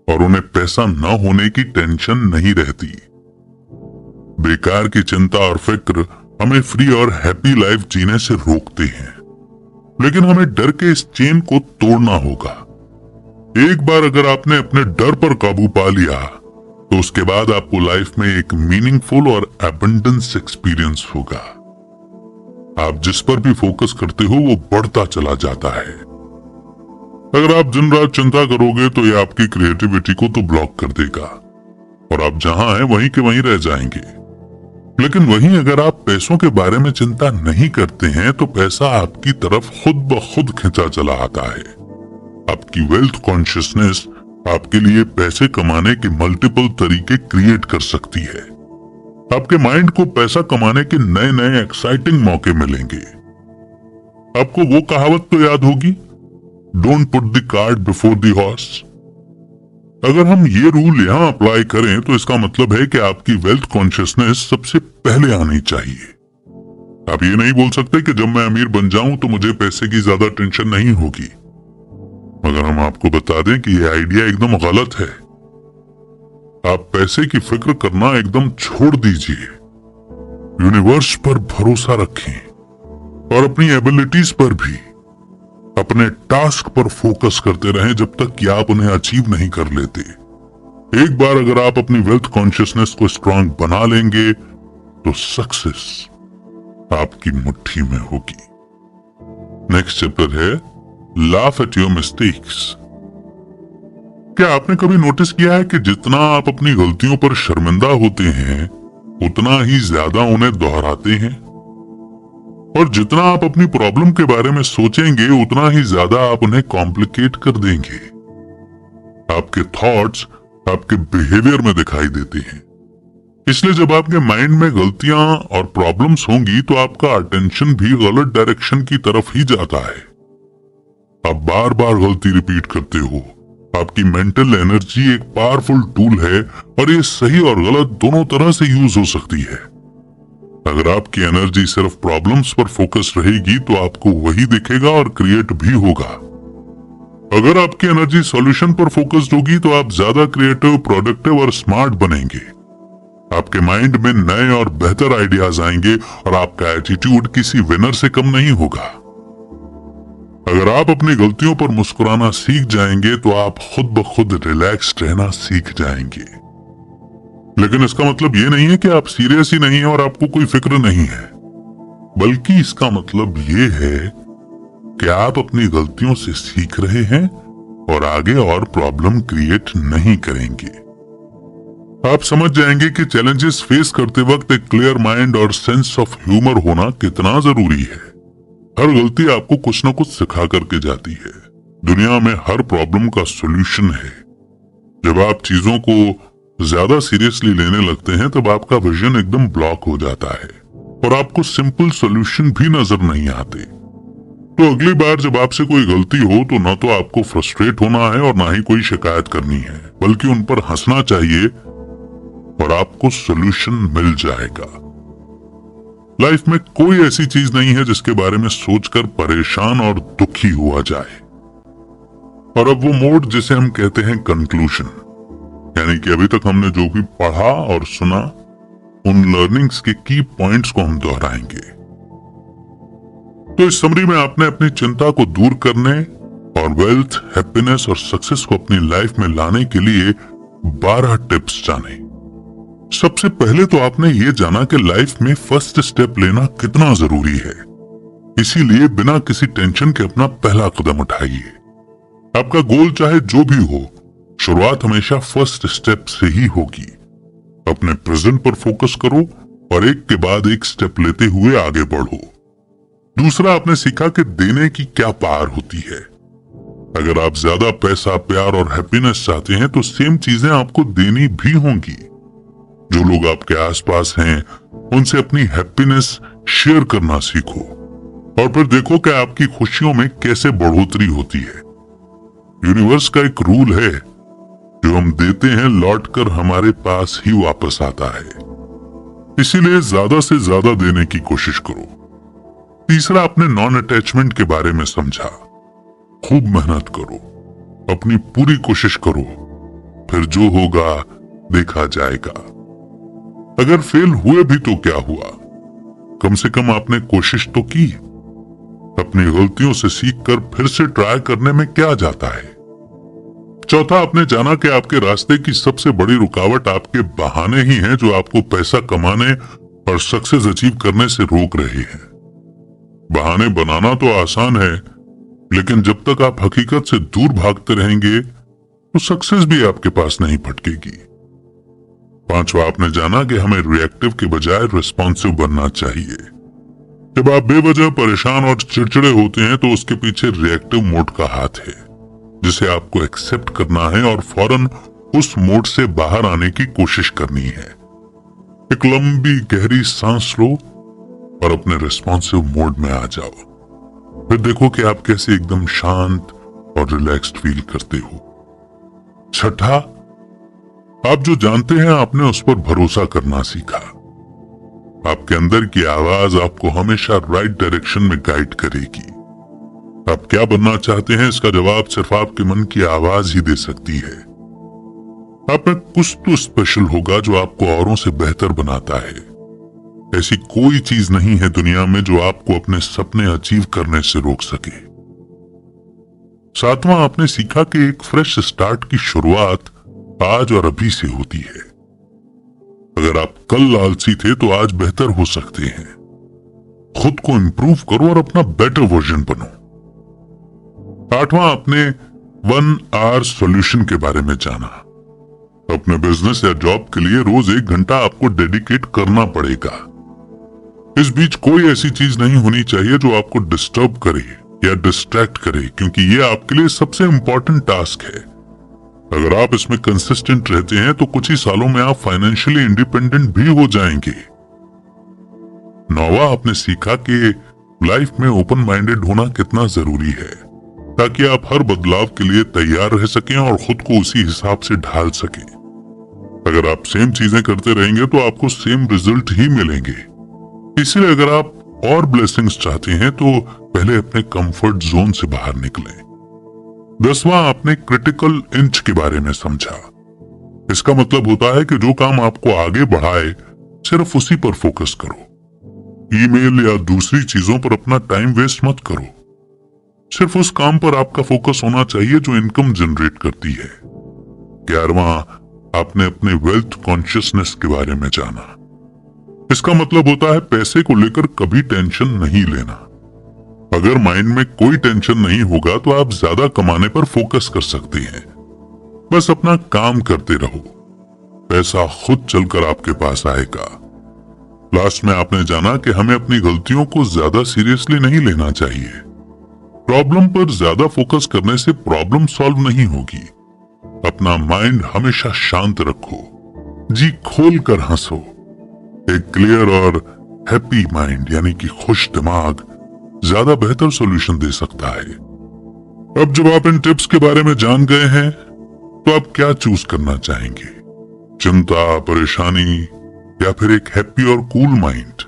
और उन्हें पैसा न होने की टेंशन नहीं रहती। बेकार की चिंता और फिक्र हमें फ्री और हैप्पी लाइफ जीने से रोकते हैं, लेकिन हमें डर के इस चेन को तोड़ना होगा। एक बार अगर आपने अपने डर पर काबू पा लिया, तो उसके बाद आपको लाइफ में एक मीनिंगफुल और एबंडेंस एक्सपीरियंस होगा। आप जिस पर भी फोकस करते हो वो बढ़ता चला जाता है। अगर आप दिन रात चिंता करोगे तो ये आपकी क्रिएटिविटी को तो ब्लॉक कर देगा, और आप जहां हैं वहीं के वहीं रह जाएंगे। लेकिन वहीं अगर आप पैसों के बारे में चिंता नहीं करते हैं तो पैसा आपकी तरफ खुद ब खुद खिंचा चला आता है। आपकी वेल्थ कॉन्शियसनेस आपके लिए पैसे कमाने के मल्टीपल तरीके क्रिएट कर सकती है। आपके माइंड को पैसा कमाने के नए नए एक्साइटिंग मौके मिलेंगे। आपको वो कहावत तो याद होगी, don't put the cart before the horse. अगर हम ये रूल यहां अप्लाई करें तो इसका मतलब है कि आपकी वेल्थ कॉन्शियसनेस सबसे पहले आनी चाहिए। आप ये नहीं बोल सकते कि जब मैं अमीर बन जाऊं तो मुझे पैसे की ज्यादा टेंशन नहीं होगी। मगर हम आपको बता दें कि यह आइडिया एकदम गलत है। आप पैसे की फिक्र करना एकदम छोड़ दीजिए। यूनिवर्स पर भरोसा रखें और अपनी एबिलिटीज पर भी। अपने टास्क पर फोकस करते रहें जब तक कि आप उन्हें अचीव नहीं कर लेते। एक बार अगर आप अपनी वेल्थ कॉन्शियसनेस को स्ट्रांग बना लेंगे तो सक्सेस आपकी मुट्ठी में होगी। नेक्स्ट चैप्टर है लाफ एट योर मिस्टेक्स। क्या आपने कभी नोटिस किया है कि जितना आप अपनी गलतियों पर शर्मिंदा होते हैं उतना ही ज्यादा उन्हें दोहराते हैं, और जितना आप अपनी प्रॉब्लम के बारे में सोचेंगे उतना ही ज्यादा आप उन्हें कॉम्प्लिकेट कर देंगे। आपके थॉट्स आपके बिहेवियर में दिखाई देते हैं। इसलिए जब आपके माइंड में गलतियां और प्रॉब्लम्स होंगी तो आपका अटेंशन भी गलत डायरेक्शन की तरफ ही जाता है। आप बार बार गलती रिपीट करते हो। आपकी मेंटल एनर्जी एक पावरफुल टूल है और ये सही और गलत दोनों तरह से यूज हो सकती है। अगर आपकी एनर्जी सिर्फ प्रॉब्लम्स पर फोकस रहेगी तो आपको वही दिखेगा और क्रिएट भी होगा। अगर आपकी एनर्जी सॉल्यूशन पर फोकस्ड होगी तो आप ज्यादा क्रिएटिव, प्रोडक्टिव और स्मार्ट बनेंगे। आपके माइंड में नए और बेहतर आइडियाज आएंगे और आपका एटीट्यूड किसी विनर से कम नहीं होगा। अगर आप अपनी गलतियों पर मुस्कुराना सीख जाएंगे तो आप खुद ब खुद रिलैक्स्ड रहना सीख जाएंगे। लेकिन इसका मतलब ये नहीं है कि आप सीरियस ही नहीं है और आपको कोई फिक्र नहीं है, बल्कि इसका मतलब ये है कि आप अपनी गलतियों से सीख रहे हैं और आगे और प्रॉब्लम क्रिएट नहीं करेंगे। आप समझ जाएंगे कि चैलेंजेस फेस करते वक्त एक क्लियर माइंड और सेंस ऑफ ह्यूमर होना कितना जरूरी है। हर गलती आपको कुछ न कुछ सिखा करके जाती है। दुनिया में हर प्रॉब्लम का सॉल्यूशन है। जब आप चीजों को ज्यादा सीरियसली लेने लगते हैं तब आपका विजन एकदम ब्लॉक हो जाता है और आपको सिंपल सॉल्यूशन भी नजर नहीं आते। तो अगली बार जब आपसे कोई गलती हो तो ना तो आपको फ्रस्ट्रेट होना है और ना ही कोई शिकायत करनी है, बल्कि उन पर हंसना चाहिए और आपको सॉल्यूशन मिल जाएगा। लाइफ में कोई ऐसी चीज नहीं है जिसके बारे में सोचकर परेशान और दुखी हुआ जाए। और अब वो मोड जिसे हम कहते हैं कंक्लूजन, यानी कि अभी तक हमने जो भी पढ़ा और सुना उन लर्निंग्स के की पॉइंट्स को हम दोहराएंगे। तो इस समरी में आपने अपनी चिंता को दूर करने और वेल्थ, हैप्पीनेस और सक्सेस को अपनी लाइफ में लाने के लिए 12 टिप्स जाने। सबसे पहले तो आपने ये जाना कि लाइफ में फर्स्ट स्टेप लेना कितना जरूरी है। इसीलिए बिना किसी टेंशन के अपना पहला कदम उठाइए। आपका गोल चाहे जो भी हो, शुरुआत हमेशा फर्स्ट स्टेप से ही होगी। अपने प्रेजेंट पर फोकस करो और एक के बाद एक स्टेप लेते हुए आगे बढ़ो। दूसरा, आपने सीखा कि देने की क्या पावर होती है। अगर आप ज्यादा पैसा, प्यार और हैप्पीनेस चाहते हैं तो सेम चीजें आपको देनी भी होंगी। जो लोग आपके आसपास हैं उनसे अपनी हैप्पीनेस शेयर करना सीखो और फिर देखो कि आपकी खुशियों में कैसे बढ़ोतरी होती है। यूनिवर्स का एक रूल है, जो हम देते हैं लौटकर हमारे पास ही वापस आता है। इसीलिए ज्यादा से ज्यादा देने की कोशिश करो। तीसरा, अपने नॉन अटैचमेंट के बारे में समझा। खूब मेहनत करो, अपनी पूरी कोशिश करो, फिर जो होगा देखा जाएगा। अगर फेल हुए भी तो क्या हुआ, कम से कम आपने कोशिश तो की। अपनी गलतियों से सीखकर फिर से ट्राई करने में क्या जाता है। चौथा, आपने जाना कि आपके रास्ते की सबसे बड़ी रुकावट आपके बहाने ही हैं, जो आपको पैसा कमाने और सक्सेस अचीव करने से रोक रहे हैं। बहाने बनाना तो आसान है, लेकिन जब तक आप हकीकत से दूर भागते रहेंगे तो सक्सेस भी आपके पास नहीं फटकेगी। पांचवा, आपने जाना कि हमें रिएक्टिव के बजाय रिस्पॉन्सिव बनना चाहिए। जब आप बेवजह परेशान और चिड़चिड़े होते हैं तो उसके पीछे रिएक्टिव मोड का हाथ है, जिसे आपको एक्सेप्ट करना है और फौरन उस मोड से बाहर आने की कोशिश करनी है। एक लंबी गहरी सांस लो और अपने रिस्पॉन्सिव मोड में आ जाओ। फिर देखो कि आप कैसे एकदम शांत और रिलैक्स्ड फील करते हो। छठा, आप जो जानते हैं आपने उस पर भरोसा करना सीखा। आपके अंदर की आवाज आपको हमेशा राइट डायरेक्शन में गाइड करेगी। आप क्या बनना चाहते हैं इसका जवाब सिर्फ आपके मन की आवाज ही दे सकती है। आप में कुछ तो स्पेशल होगा जो आपको औरों से बेहतर बनाता है। ऐसी कोई चीज नहीं है दुनिया में जो आपको अपने सपने अचीव करने से रोक सके। सातवां, आपने सीखा कि एक फ्रेश स्टार्ट की शुरुआत आज और अभी से होती है। अगर आप कल आलसी थे तो आज बेहतर हो सकते हैं। खुद को इंप्रूव करो और अपना बेटर वर्जन बनो। आठवां, आपने 1 आवर सॉल्यूशन के बारे में जाना। अपने बिजनेस या जॉब के लिए रोज 1 घंटा आपको डेडिकेट करना पड़ेगा। इस बीच कोई ऐसी चीज नहीं होनी चाहिए जो आपको डिस्टर्ब करे या डिस्ट्रैक्ट करे, क्योंकि ये आपके लिए सबसे इंपॉर्टेंट टास्क है। अगर आप इसमें कंसिस्टेंट रहते हैं तो कुछ ही सालों में आप फाइनेंशियली इंडिपेंडेंट भी हो जाएंगे। 9वां, आपने सीखा कि लाइफ में ओपन माइंडेड होना कितना जरूरी है, ताकि आप हर बदलाव के लिए तैयार रह सकें और खुद को उसी हिसाब से ढाल सकें। अगर आप सेम चीजें करते रहेंगे तो आपको सेम रिजल्ट ही मिलेंगे। इसलिए अगर आप और ब्लेसिंग्स चाहते हैं तो पहले अपने कंफर्ट जोन से बाहर निकलें। 10वां, आपने क्रिटिकल इंच के बारे में समझा। इसका मतलब होता है कि जो काम आपको आगे बढ़ाए सिर्फ उसी पर फोकस करो। ईमेल या दूसरी चीजों पर अपना टाइम वेस्ट मत करो। सिर्फ उस काम पर आपका फोकस होना चाहिए जो इनकम जनरेट करती है। 11वां, आपने अपने वेल्थ कॉन्शियसनेस के बारे में जाना। इसका मतलब होता है पैसे को लेकर कभी टेंशन नहीं लेना। अगर माइंड में कोई टेंशन नहीं होगा तो आप ज्यादा कमाने पर फोकस कर सकते हैं। बस अपना काम करते रहो, पैसा खुद चलकर आपके पास आएगा। लास्ट में आपने जाना कि हमें अपनी गलतियों को ज्यादा सीरियसली नहीं लेना चाहिए। प्रॉब्लम पर ज्यादा फोकस करने से प्रॉब्लम सॉल्व नहीं होगी। अपना माइंड हमेशा शांत रखो, जी खोल कर हंसो। एक क्लियर और हैप्पी माइंड यानी कि खुश दिमाग ज्यादा बेहतर सॉल्यूशन दे सकता है। अब जब आप इन टिप्स के बारे में जान गए हैं तो आप क्या चूज करना चाहेंगे? चिंता, परेशानी या फिर एक हैप्पी और कूल माइंड?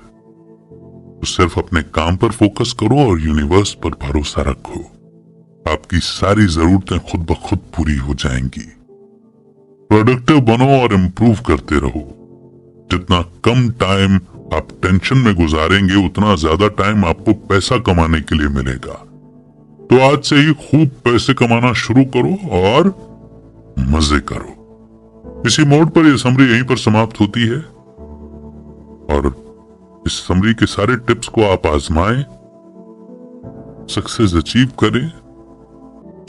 तो सिर्फ अपने काम पर फोकस करो और यूनिवर्स पर भरोसा रखो। आपकी सारी जरूरतें खुद ब खुद पूरी हो जाएंगी। प्रोडक्टिव बनो और इम्प्रूव करते रहो। जितना कम टाइम आप टेंशन में गुजारेंगे उतना ज्यादा टाइम आपको पैसा कमाने के लिए मिलेगा। तो आज से ही खूब पैसे कमाना शुरू करो और मजे करो। इसी मोड पर यह समरी यहीं पर समाप्त होती है और इस समरी के सारे टिप्स को आप आजमाएं, सक्सेस अचीव करें।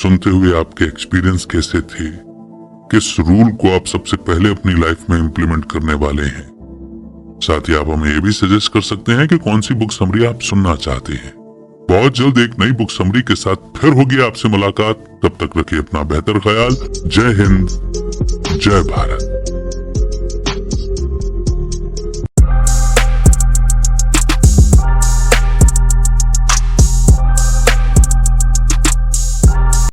सुनते हुए आपके एक्सपीरियंस कैसे थे, किस रूल को आप सबसे पहले अपनी लाइफ में इंप्लीमेंट करने वाले हैं। साथ ही आप हमें यह भी सजेस्ट कर सकते हैं कि कौन सी बुक समरी आप सुनना चाहते हैं। बहुत जल्द एक नई बुक समरी के साथ फिर होगी आपसे मुलाकात। तब तक रखिए अपना बेहतर ख्याल। जय हिंद, जय भारत।